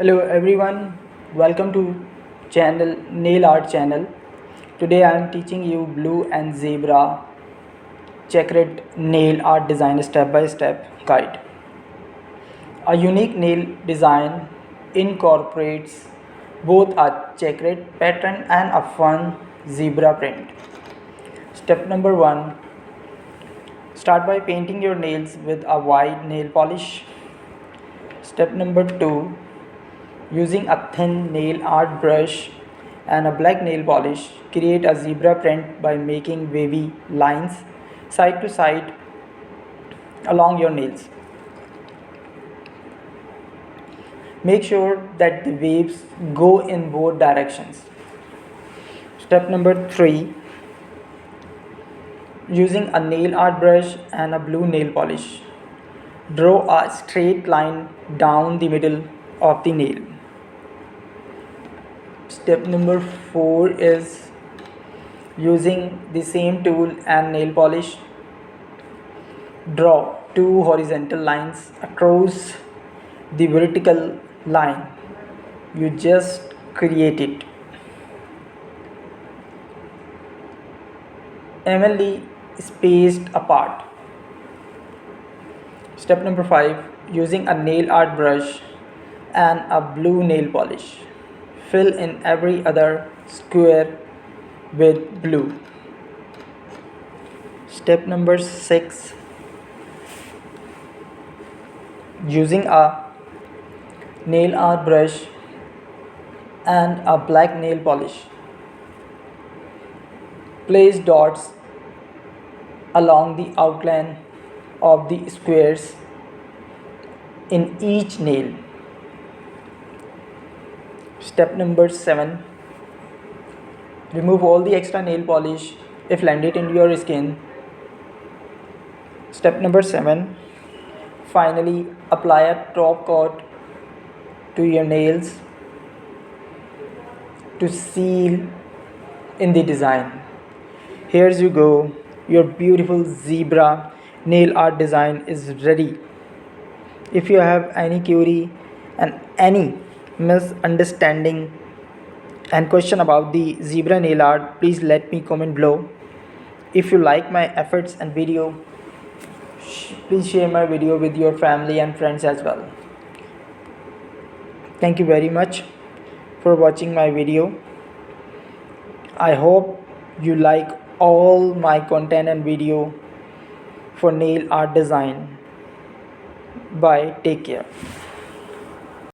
Hello everyone, welcome to channel Nail Art channel. Today I am teaching you blue and zebra checkered nail art design step by step guide. A unique nail design incorporates both a checkered pattern and a fun zebra print. Step number 1, start by painting your nails with a white nail polish. Step number 2, using a thin nail art brush and a black nail polish, create a zebra print by making wavy lines side to side along your nails. Make sure that the waves go in both directions. Step number 3, using a nail art brush and a blue nail polish, draw a straight line down the middle of the nail. Step number 4 is using the same tool and nail polish, draw two horizontal lines across the vertical line you just created. Evenly spaced apart. Step number 5, using a nail art brush and a blue nail polish, fill in every other square with blue. Step number 6, using a nail art brush and a black nail polish, place dots along the outline of the squares in each nail. Step number 7, remove all the extra nail polish if landed into your skin. Step number 7, finally apply a top coat to your nails to seal in the design. Here you go, your beautiful zebra nail art design is ready. If you have any query and any misunderstanding and question about the zebra nail art, please let me comment below. If you like my efforts and video, please share my video with your family and friends as well. Thank you very much for watching my video. I hope you like all my content and video for nail art design. Bye, take care.